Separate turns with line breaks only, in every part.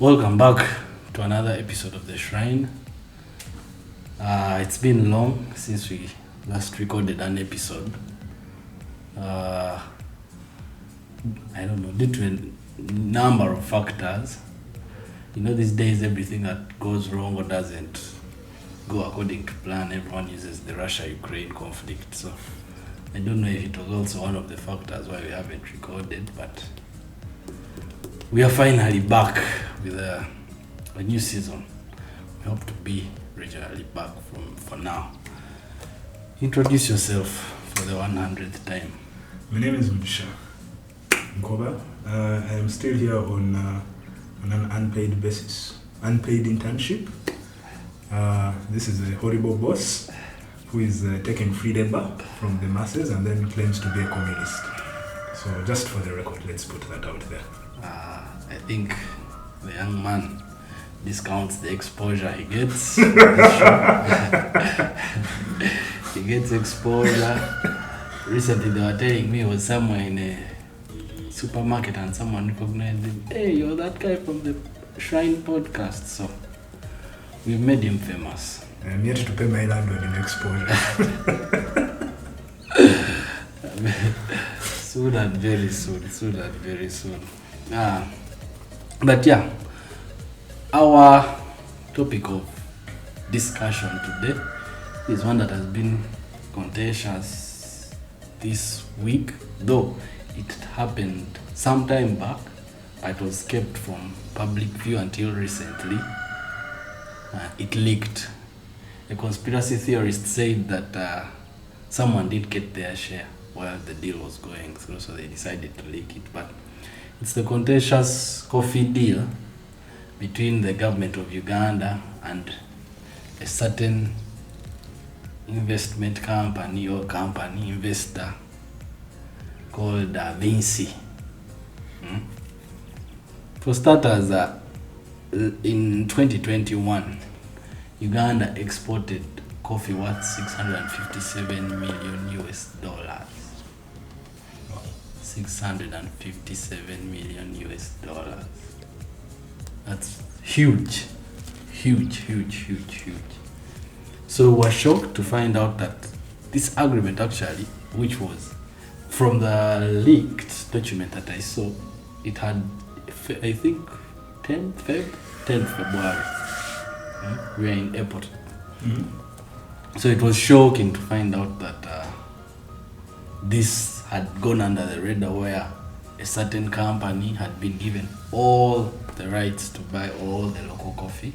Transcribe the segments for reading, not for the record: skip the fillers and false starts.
Welcome back to another episode of The Shrine. It's been long since we last recorded an episode. I don't know, due to a number of factors. You know, these days everything that goes wrong or doesn't go according to plan, everyone uses the Russia-Ukraine conflict. So I don't know if it was also one of the factors why we haven't recorded, but we are finally back with a new season. We hope to be regularly back for now. Introduce yourself for the 100th time.
My name is Vinci. I am still here on an unpaid basis, unpaid internship. This is a horrible boss who is taking free labor from the masses and then claims to be a communist. So just for the record, let's put that out there.
I think the young man discounts the exposure he gets. He gets exposure. Recently they were telling me he was somewhere in a supermarket and someone recognized him. Hey, you're that guy from the Shrine podcast. So we've made him famous.
I'm yet to pay my landlord in exposure.
Soon and very soon. But yeah, our topic of discussion today is one that has been contentious this week, though it happened some time back, but it was kept from public view until recently. It leaked. A conspiracy theorist said that someone did get their share while the deal was going through, so they decided to leak it. But it's the contentious coffee deal between the government of Uganda and a certain investment company or investor called Vinci. For starters, in 2021, Uganda exported coffee worth $657 million US. 657 million US dollars. That's huge. So we're shocked to find out that this agreement actually, which was from the leaked document that I saw, it had, I think, 10th February. We are in April. So it was shocking to find out that this had gone under the radar, where a certain company had been given all the rights to buy all the local coffee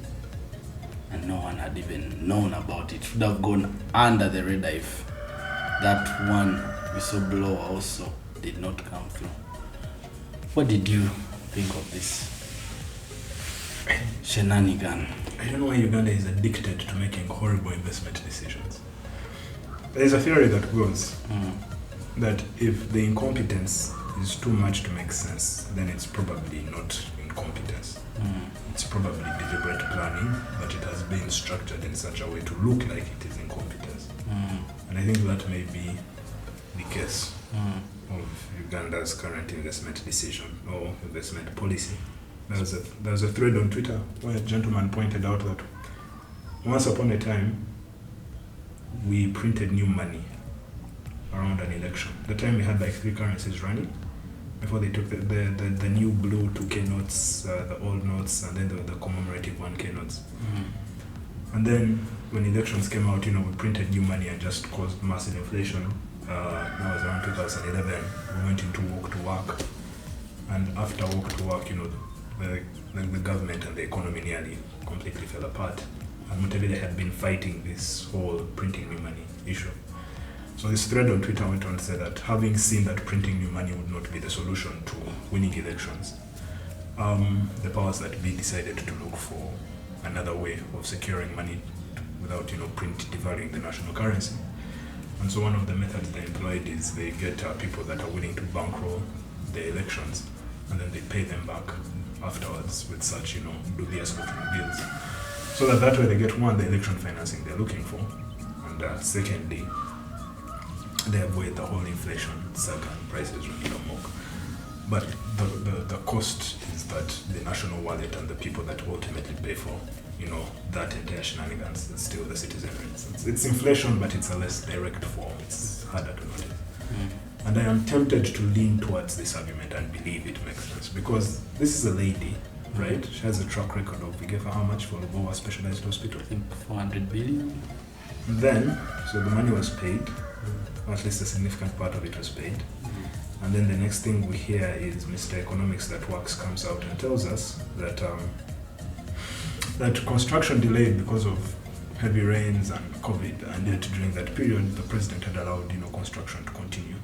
and no one had even known about it. It should have gone under the radar if that one whistleblower also did not come through. What did you think of this shenanigan?
I don't know why Uganda is addicted to making horrible investment decisions. There is a theory that goes that if the incompetence is too much to make sense, then it's probably not incompetence. It's probably deliberate planning, but it has been structured in such a way to look like it is incompetence. And I think that may be the case of Uganda's current investment decision or investment policy. There was a thread on Twitter where a gentleman pointed out that once upon a time we printed new money around an election. The time we had like 3 currencies running before they took the new blue 2K notes, the old notes, and then the commemorative 1K notes. And then when elections came out, we printed new money and just caused massive inflation. That was around 2011. We went into walk to work, and after walk to work, the government and the economy nearly completely fell apart. And Mutevile had been fighting this whole printing new money issue. So this thread on Twitter went on to say that having seen that printing new money would not be the solution to winning elections, the powers that be decided to look for another way of securing money without, devaluing the national currency. And so one of the methods they employed is they get people that are willing to bankroll the elections, and then they pay them back afterwards with such, dubious looking deals. So that way they get, one, the election financing they're looking for, and secondly, they avoid the whole inflation saga and prices running amok. but the cost is that the national wallet and the people that ultimately pay for, that entire shenanigans is still the citizenry. It's inflation, but it's a less direct form. It's harder to notice. And I am tempted to lean towards this argument and believe it makes sense, because this is a lady, right? She has a track record of, we gave her how much for Lubowa Specialized Hospital?
I think 400 billion.
And then, so the money was paid, or at least a significant part of it was paid. And then the next thing we hear is Mr. Economics that works comes out and tells us that that construction delayed because of heavy rains and COVID, and yet during that period the president had allowed construction to continue.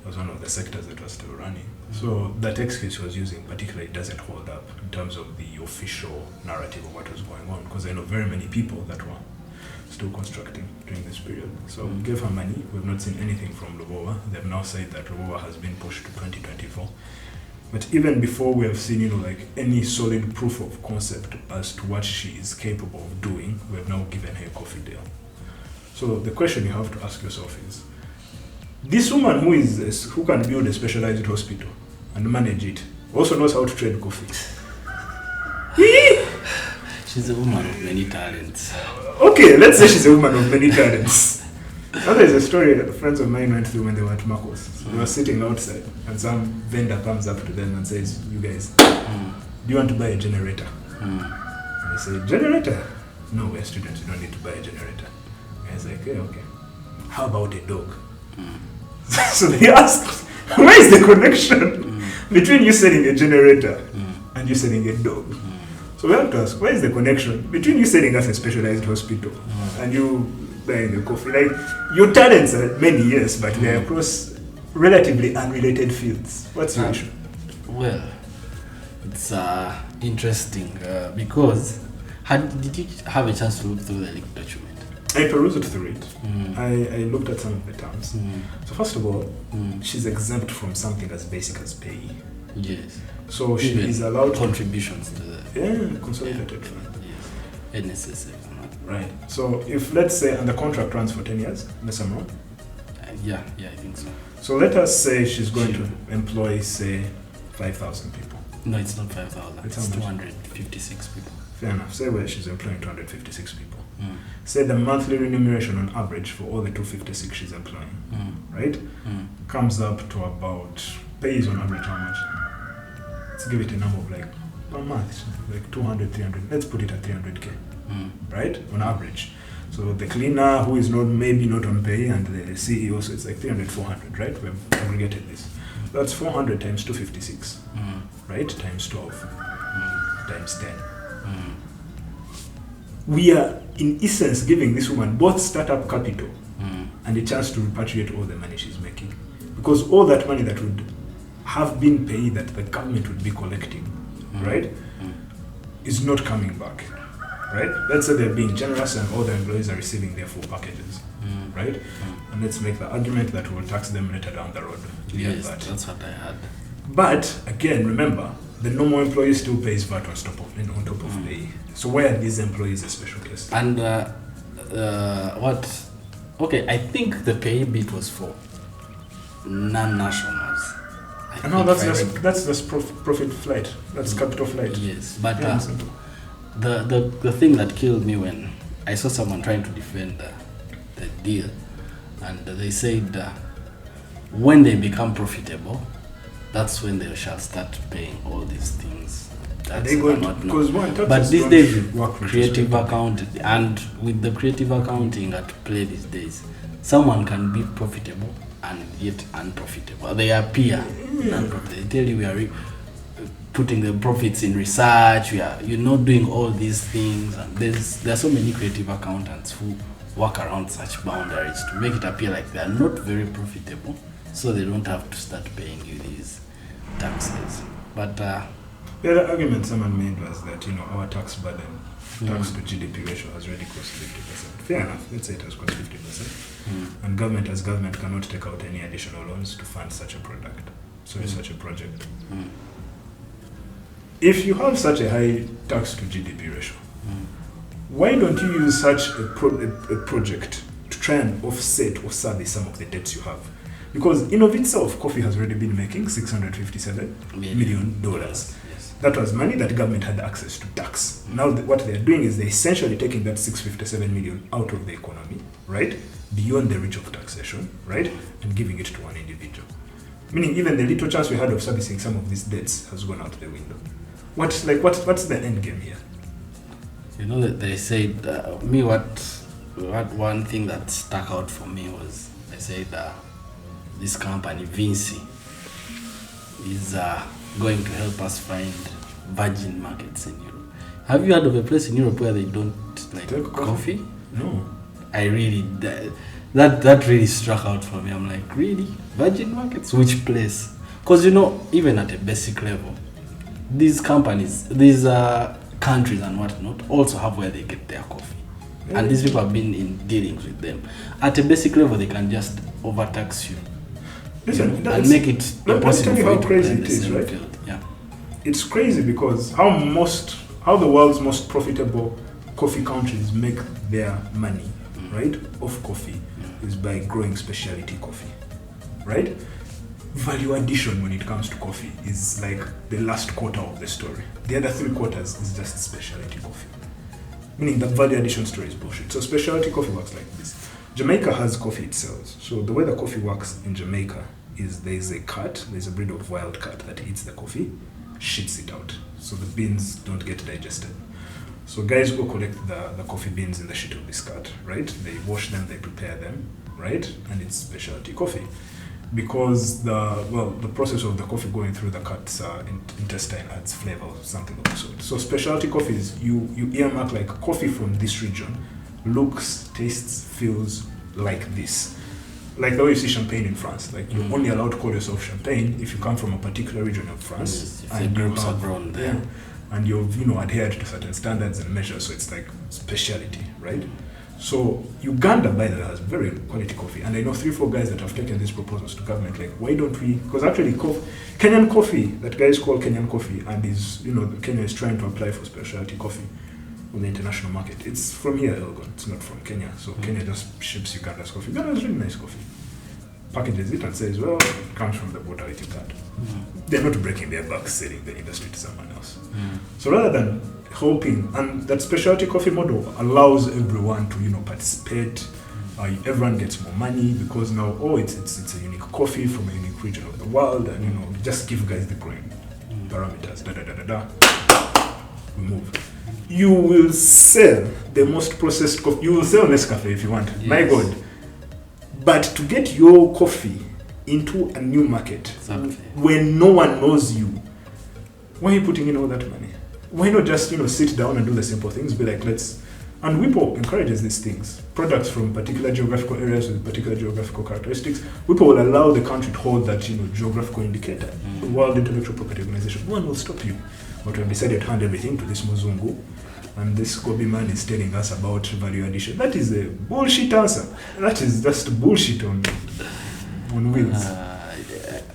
It was one of the sectors that was still running. So that excuse he was using particularly doesn't hold up in terms of the official narrative of what was going on, because I know very many people that were still constructing during this period. So we gave her money. We've not seen anything from Lubowa. They've now said that Lubowa has been pushed to 2024. But even before we have seen, any solid proof of concept as to what she is capable of doing, we have now given her a coffee deal. So the question you have to ask yourself is, this woman who can build a specialized hospital and manage it also knows how to trade coffee.
She's a woman of many talents.
Okay, let's say she's a woman of many talents. Now there's a story that friends of mine went through when they were at Marcos. So they were sitting outside and some vendor comes up to them and says, you guys, do you want to buy a generator? And they say, generator? No, we're students, you don't need to buy a generator. And I was like, okay. How about a dog? So they asked, where is the connection between you selling a generator and you selling a dog? So we have to ask, where is the connection between you selling us a specialized hospital and you buying a coffee? Like, your talents are many, yes, but they are across relatively unrelated fields. What's your issue?
Well, it's interesting because did you have a chance to look through the leaked document?
I perused through it. I looked at some of the terms. So first of all, she's exempt from something as basic as pay.
Yes.
So she is allowed
contributions to the
consolidated fund.
Yes. NSSF.
Right. So if, let's say, and the contract runs for 10 years, unless I'm wrong?
Yeah, I think so.
So let us say she's going to employ, say, 5,000 people.
No, it's not 5,000. It's 256 people.
Fair enough. Say where she's employing 256 people. Say the monthly remuneration on average for all the 256 she's employing, right? Comes up to about, pays on average how much? Let's give it a number of like, per month, like 200, 300. Let's put it at 300K, right? On average. So the cleaner who is maybe not on pay, and the CEO, so it's like 300, 400, right? We've aggregated this. That's 400 times 256, right? Times 12, times 10. We are, in essence, giving this woman both startup capital and a chance to repatriate all the money she's making. Because all that money that would have been paid, that the government would be collecting, right, is not coming back, right? Let's say they're being generous and all the employees are receiving their full packages, right? And let's make the argument that we'll tax them later down the road.
Yes, that's what I had.
But, again, remember, the normal employee still pays VAT on top of pay. So why are these employees a special case?
And okay, I think the pay bit was for non-nationals.
No, that's just profit flight. That's capital flight.
Yes, but the thing that killed me when I saw someone trying to defend the deal, and they said when they become profitable, that's when they shall start paying all these things. But these days, creative accounting, and with the creative accounting at play these days, someone can be profitable and yet unprofitable. They appear non-profitable. They tell you we are putting the profits in research. We are, doing all these things. And there are so many creative accountants who work around such boundaries to make it appear like they are not very profitable, so they don't have to start paying you these taxes. But
the argument someone made was that our tax burden, tax to GDP ratio has already crossed 50%. Fair enough. Let's say it has crossed 50%. And government cannot take out any additional loans to fund such a product. So it's such a project. If you have such a high tax to GDP ratio, why don't you use such a project to try and offset or service some of the debts you have? Because in of itself, coffee has already been making $657 million.
Yes.
That was money that government had access to tax. Now what they're doing is they're essentially taking that 657 million out of the economy, right? Beyond the reach of taxation, right? And giving it to one individual. Meaning even the little chance we had of servicing some of these debts has gone out the window. What's the end game here?
You know that they said what one thing that stuck out for me was they said this company Vinci is going to help us find virgin markets in Europe. Have you heard of a place in Europe where they don't like
Take
coffee?
No.
I really that really struck out for me. I'm like, really? Virgin markets? Which place? Because even at a basic level, these companies, these countries and whatnot also have where they get their coffee.
Yeah.
And these people have been in dealings with them. At a basic level, they can just overtax you.
Listen,
and make it
let me
impossible
tell you
for
how
you to
crazy
play in
it
the
is,
same
right?
field. Yeah.
It's crazy because how the world's most profitable coffee countries make their money, right, off coffee is by growing specialty coffee, right? Value addition when it comes to coffee is like the last quarter of the story. The other 3 quarters is just specialty coffee. Meaning the value addition story is bullshit. So specialty coffee works like this. Jamaica has coffee it sells. So the way the coffee works in Jamaica is there's a breed of wild cat that eats the coffee, shits it out. So the beans don't get digested. So guys go collect the coffee beans in the shit of this cat, right? They wash them, they prepare them, right? And it's specialty coffee. Because the process of the coffee going through the cat's intestine adds flavor or something of the sort. So specialty coffee is you earmark like coffee from this region looks, tastes, feels like this. Like the way you see champagne in France. Like you're only allowed to call yourself champagne if you come from a particular region of France.
Yes, and grapes are grown there.
Yeah, and you've adhered to certain standards and measures, so it's like specialty, right? So Uganda, by the way, has very quality coffee, and I know 3-4 guys that have taken these proposals to government. Like, why don't we? Because actually, Kenyan coffee, that guy is called Kenyan coffee, and Kenya is trying to apply for specialty coffee on the international market. It's from here, Elgon. It's not from Kenya. So Kenya just ships Uganda's coffee. Uganda has really nice coffee. Packages it and says, well, it comes from the border with Uganda. They're not breaking their backs selling the industry to someone else. So rather than hoping, and that specialty coffee model allows everyone to participate. Everyone gets more money because now it's a unique coffee from a unique region of the world, and just give guys the growing parameters. We move. You will sell the most processed coffee. You will sell Nescafe if you want. Yes. My God. But to get your coffee into a new market, when no one knows you, why are you putting in all that money? Why not just sit down and do the simple things? Be like, and WIPO encourages these things. Products from particular geographical areas with particular geographical characteristics. WIPO will allow the country to hold that geographical indicator. The World Intellectual Property Organization. No one will stop you. But we have decided to hand everything to this Muzungu. And this Kobe man is telling us about value addition. That is a bullshit answer. That is just bullshit on wheels.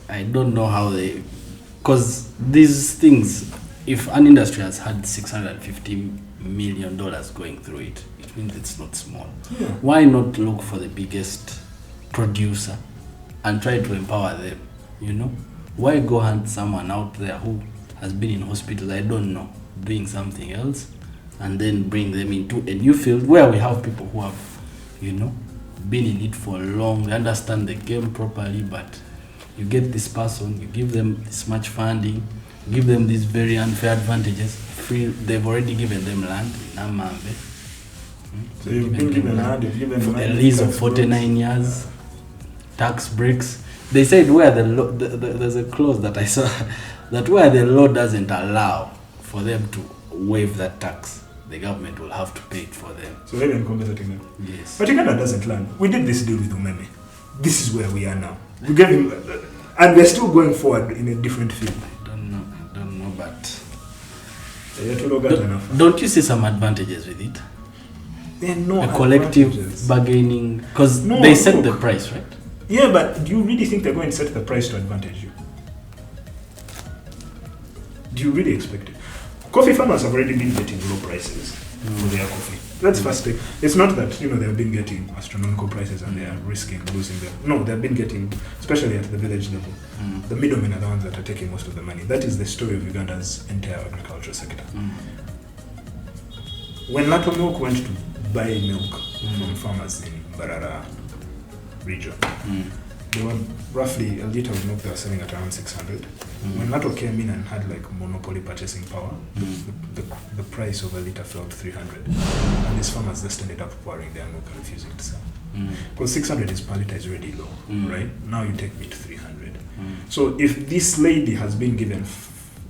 I don't know how because these things, if an industry has had $650 million going through it, it means it's not small.
Yeah.
Why not look for the biggest producer and try to empower them? Why go hunt someone out there who has been in hospitals, I don't know, doing something else, and then bring them into a new field where we have people who have, been in it for long, they understand the game properly, but you get this person, you give them this much funding, give them these very unfair advantages. They've already given them land in Amambe.
So you've been given land, you've given
for a lease of 49 years, tax breaks. They said there's a clause that I saw that where the law doesn't allow for them to waive that tax, the government will have to pay it for them.
So they're even compensating them.
Yes.
But Uganda doesn't land. We did this deal with Umeme. This is where we are now. We gave him, and we're still going forward in a different field.
I don't know, but
enough.
Don't you see some advantages with it?
There are no
collective bargaining, because they set the price, right?
Yeah, but do you really think they're going to set the price to advantage you? Do you really expect it? Coffee farmers have already been getting low prices. for their coffee. Let's first take. It's not that they've been getting astronomical prices and they are risking losing them. No, they've been getting, especially at the village level. The middlemen are the ones that are taking most of the money. That is the story of Uganda's entire agricultural sector. When Lato Milk went to buy milk from farmers in Barara region, they were roughly a liter of milk they were selling at around 600. When Lato came in and had like monopoly purchasing power, the price of a liter fell to 300. And these farmers just ended up pouring their milk and refusing to sell. Because 600 per liter is already low, right? Now you take me to 300. So if this lady has been given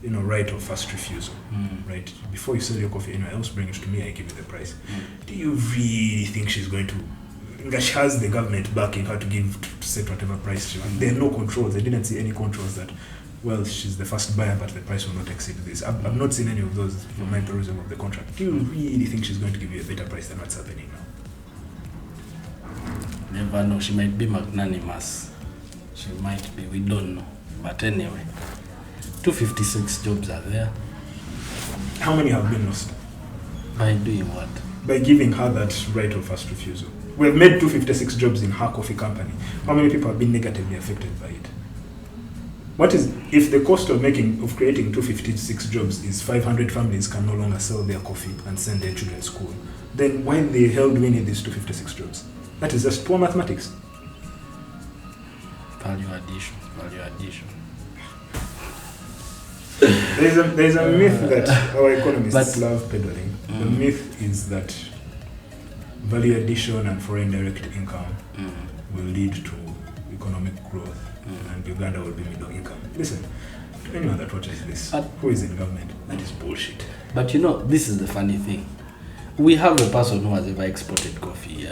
right of first refusal, right? Before you sell your coffee anywhere else, bring it to me, I give you the price. Do you really think she's going to? She has the government backing her to set whatever price she wants. There are no controls. I didn't see any controls that, well, she's the first buyer, but the price will not exceed this. I've not seen any of those from my perusal of the contract. Do you really think she's going to give you a better price than what's happening now?
Never know. She might be magnanimous. She might be. We don't know. But anyway, 256 jobs are there.
How many have been lost?
By doing what?
By giving her that right of first refusal. We've made 256 jobs in her coffee company. How many people have been negatively affected by it? What is, if the cost of creating 256 jobs is 500 families can no longer sell their coffee and send their children to school, then why the hell do we need these 256 jobs? That is just poor mathematics.
Value addition.
There's a myth that our economists love peddling. The myth is that value addition and foreign direct income will lead to economic growth and Uganda will be middle income. Listen, to anyone that watches this, who is in government, that is bullshit.
But this is the funny thing. We have a person who has ever exported coffee,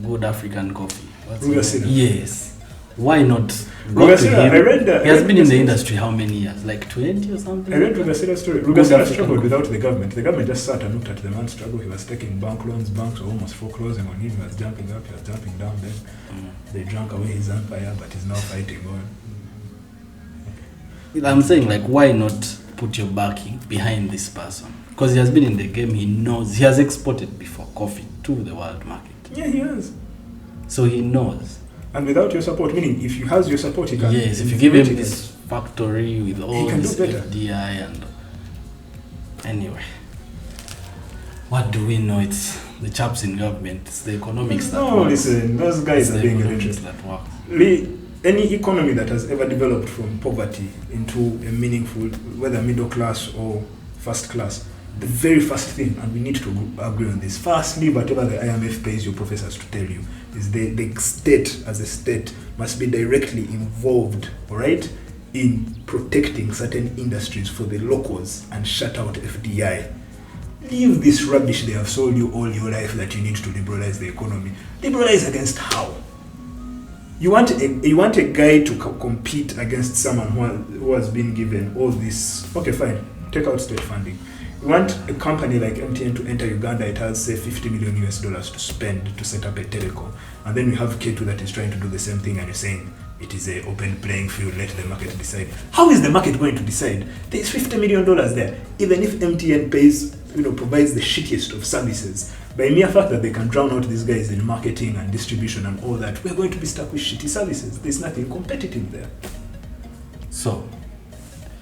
good African coffee. Yes. Why not go to him? He has been in the industry how many years? Like 20 or something?
I read Rugasira's story. Rugasira struggled without the government. The government just sat and looked at the man's struggle. He was taking bank loans. Banks were almost foreclosing on him. He was jumping up. He was jumping down. Then they drank away his empire, but he's now fighting on.
I'm saying, like, why not put your backing behind this person? Because he has been in the game. He knows. He has exported before coffee to the world market.
Yeah, he has.
So he knows.
And without your support, meaning if he has your support, he can.
Yes, if you give him this factory with all this FDI and. Anyway, what do we know? It's the chaps in government. It's the economics that work.
No, listen, those guys are being illiterate. Any economy that has ever developed from poverty into a meaningful, whether middle class or first class, the very first thing, and we need to agree on this, firstly, whatever the IMF pays your professors to tell you, is the state as a state must be directly involved, all right, in protecting certain industries for the locals and shut out FDI. Leave this rubbish they have sold you all your life that you need to liberalize the economy. Liberalize against how? You want a guy to compete against someone who has been given all this. Okay, fine. Take out state funding. You want a company like MTN to enter Uganda, it has say $50 million to spend to set up a telecom. And then we have K2 that is trying to do the same thing and you're saying it is an open playing field, let the market decide. How is the market going to decide? There is $50 million there. Even if MTN provides the shittiest of services, by mere fact that they can drown out these guys in marketing and distribution and all that, we're going to be stuck with shitty services. There's nothing competitive there.
So,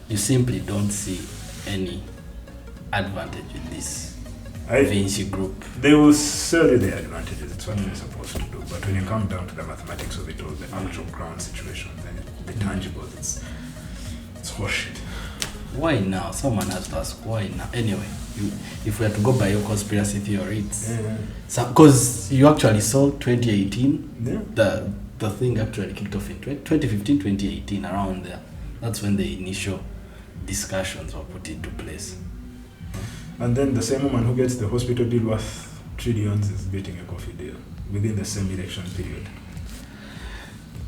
you simply don't see any advantage in this Vinci group.
They will sell you the advantages. It's what they're supposed to do. But when you come down to the mathematics of it all, the actual ground situation, then the tangibles, it's horseshit.
Why now? Someone has to ask why now. Anyway, if we are to go by your conspiracy theory, it's because you actually saw 2018. The thing actually kicked off in 2015, 2018, around there. That's when the initial discussions were put into place.
And then the same woman who gets the hospital bill worth trillions is getting a coffee deal within the same election period.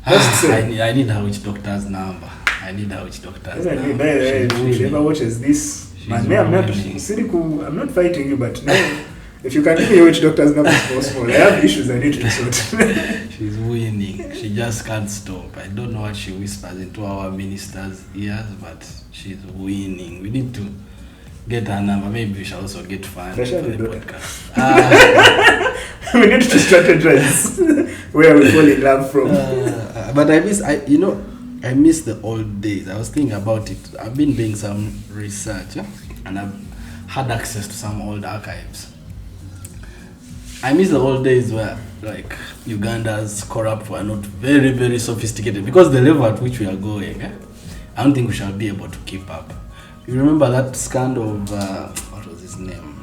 I need her witch doctor's number.
Whoever watches this, I'm not fighting you, but no, if you can give me a witch doctor's number, it's possible. I have issues I need to sort.
She's winning. She just can't stop. I don't know what she whispers into our minister's ears, but she's winning. We need to get her number. Maybe we shall also get fun for
Dasha,
the
we do.
podcast.
We need to strategize where we fall in love from.
But I miss the old days. I was thinking about it. I've been doing some research, and I've had access to some old archives. I miss the old days where, like, Uganda's corrupt were not very, very sophisticated, because the level at which we are going, I don't think we shall be able to keep up. You remember that scandal of, what was his name?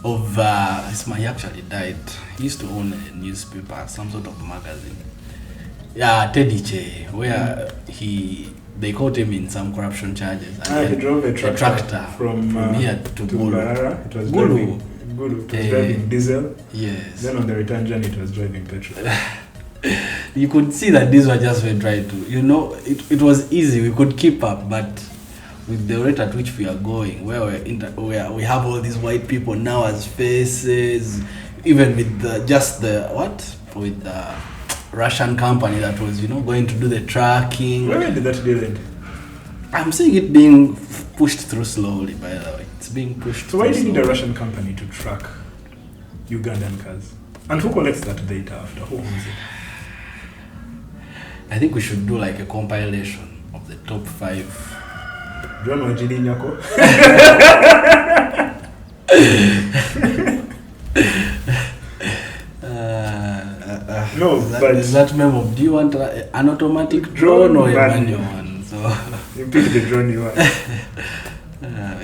His man, he actually died. He used to own a newspaper, some sort of magazine. Yeah, Teddy Che, where they caught him in some corruption charges. And
he drove a tractor from
here to Gulu.
Mbarara. It was
Gulu.
It was driving diesel.
Yes.
Then on the return journey, it was driving petrol.
You could see that these were just we tried to, it was easy, we could keep up, but with the rate at which we are going, where we have all these white people now as faces, even with with the Russian company that was, going to do the tracking.
Where did that deal end?
I'm seeing it being pushed through slowly, by the way. It's being pushed
So why do
through
you need a
slowly.
Russian company to track Ugandan cars? And who collects that data after? Who owns it?
I think we should do like a compilation of the top 5.
John Wajidi Nyako? No, but
is that memo? Do you want an automatic drone or a manual one? So
you pick the drone you want.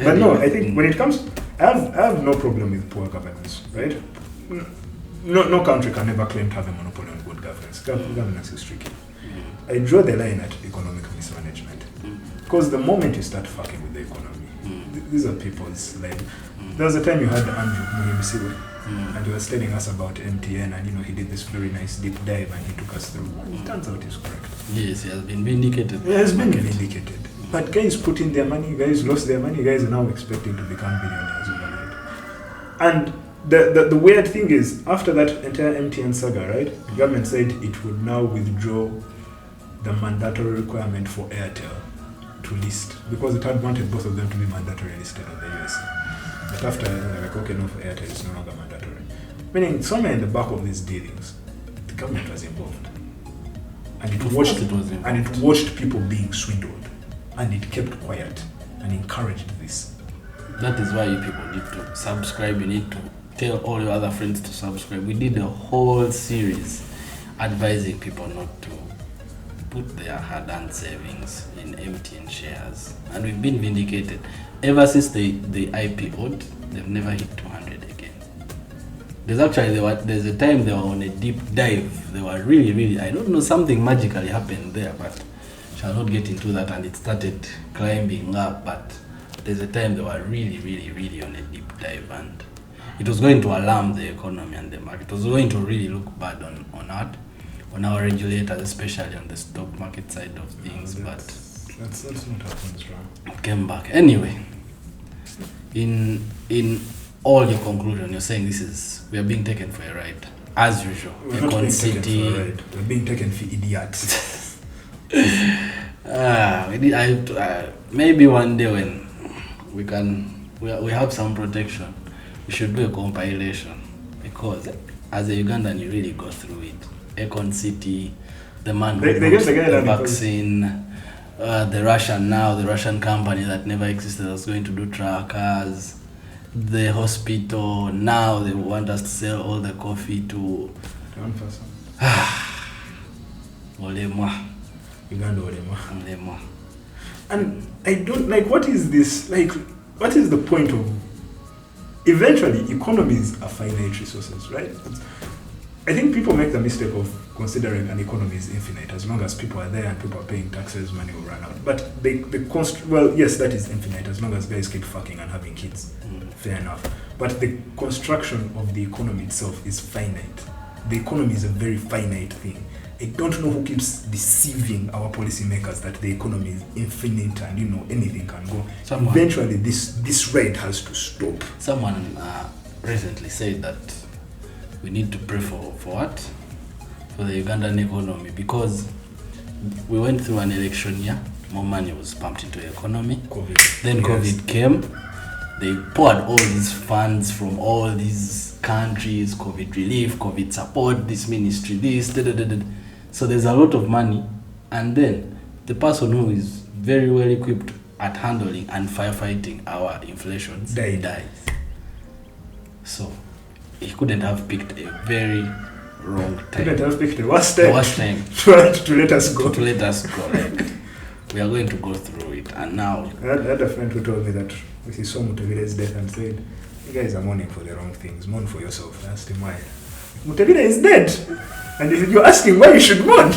But no, I think when it comes, I have no problem with poor governance, right? No country can ever claim to have a monopoly on good governance. Governance is tricky. I draw the line at economic mismanagement. Because the moment you start fucking with the economy, these are people's lives. There was a time you had Andrew Muhimisiwe, and he was telling us about MTN, and he did this very nice deep dive, and he took us through. And it turns out he's correct.
Yes, he has been vindicated.
He has been vindicated. But guys put in their money, guys lost their money, guys are now expecting to become billionaires overnight. And the weird thing is, after that entire MTN saga, right, the government said it would now withdraw the mandatory requirement for Airtel to list, because it had wanted both of them to be mandatory listed on the US. But after, like, okay, no, for Airtel it's no longer mandatory. Meaning, somewhere in the back of these dealings, the government was involved. And it watched people being swindled. And it kept quiet and encouraged this.
That is why you people need to subscribe. You need to tell all your other friends to subscribe. We did a whole series advising people not to put their hard-earned savings in MTN shares. And we've been vindicated. Ever since they IPO'd, they've never hit 200 again. There's a time they were on a deep dive. They were really, I don't know, something magically happened there, but shall not get into that, and it started climbing up. But there's a time they were really on a deep dive, and it was going to alarm the economy and the market. It was going to really look bad on our regulators, especially on the stock market side of things. But
that's not how things run.
It came back anyway. In all your conclusion, you're saying we are being taken for a ride, as usual.
We're not being taken for a ride. We're being taken for idiots.
Maybe one day when we have some protection, we should do a compilation, because as a Ugandan you really go through it. Econ City, the man who brought the vaccine, the Russian company that never existed that's going to do trackers, the hospital. Now they want us to sell all the coffee to
one person.
Olemwa.
Uganda Olemwa. And I don't what is this? What is the point of? Eventually, economies are finite resources, right? I think people make the mistake of considering an economy is infinite. As long as people are there and people are paying taxes, money will run out. But yes, that is infinite as long as guys keep fucking and having kids. Fair enough. But the construction of the economy itself is finite. The economy is a very finite thing. I don't know who keeps deceiving our policymakers that the economy is infinite and anything can go. Eventually, this rate has to stop.
Someone recently said that we need to pray for what? For the Ugandan economy, because we went through an election year more money was pumped into the economy.
COVID.
Then
Yes.
COVID came. They poured all these funds from all these countries, COVID relief, COVID support, this ministry, this, da, da, da, da. So there's a lot of money. And then the person who is very well equipped at handling and firefighting our inflation dies. So he couldn't have picked a very wrong time.
Couldn't have picked the worst time.
The worst time
to let us go.
to let us go. Like, we are going to go through it. And now,
I had a friend who told me that he saw Mutebire's death and said, "You guys are mourning for the wrong things. Mourn for yourself." I asked him why. Mutebire is dead, and you're asking why you should mourn.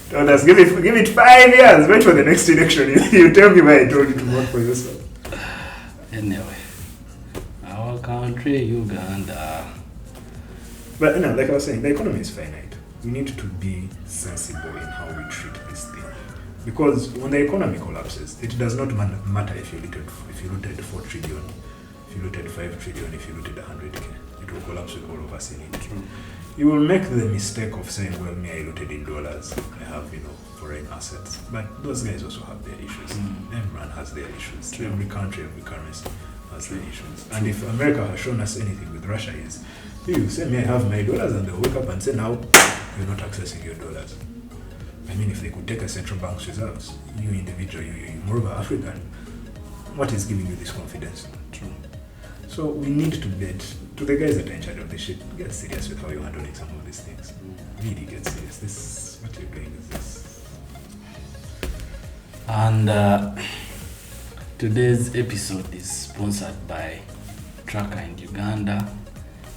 Told us, give it 5 years. Wait for the next election. You tell me why I told you to mourn for yourself.
anyway, our country, Uganda.
But like I was saying, the economy is finite. We need to be sensible in how we treat this thing. Because when the economy collapses, it does not matter if you looted 4 trillion, if you looted 5 trillion, if you looted 100k. It will collapse with all of us in it.
True.
You will make the mistake of saying, well, me, I looted in dollars. I have, foreign assets. But those guys also have their issues. Everyone has their issues.
True.
Every country, every currency has their issues. And if America has shown us anything with Russia is, you say, me, I have my dollars, and they'll wake up and say, now, you're not accessing your dollars. I mean, if they could take a central bank's reserves, you individual, you're more of an African, what is giving you this confidence?
True.
So we need to get, to the guys that are in charge of this shit, get serious with how you're handling some of these things. Really get serious. This, what you're doing is this.
And today's episode is sponsored by Tracker in Uganda.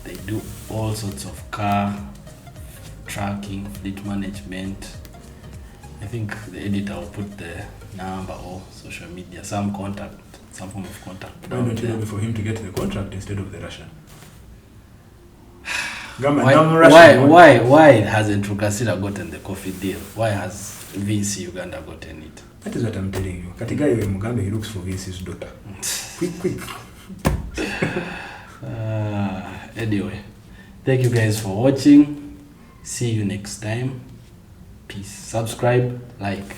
They do all sorts of car tracking, fleet management. I think the editor will put the number or social media, some form of contact.
Why don't you lobby for him to get the contract instead of the Russian?
Why hasn't Rukasira gotten the coffee deal? Why has Vinci Uganda gotten it?
That is what I'm telling you. Katigai Mugambe, he looks for Vinci's daughter. Quick.
Anyway, thank you guys for watching. See you next time. Peace. Subscribe, like.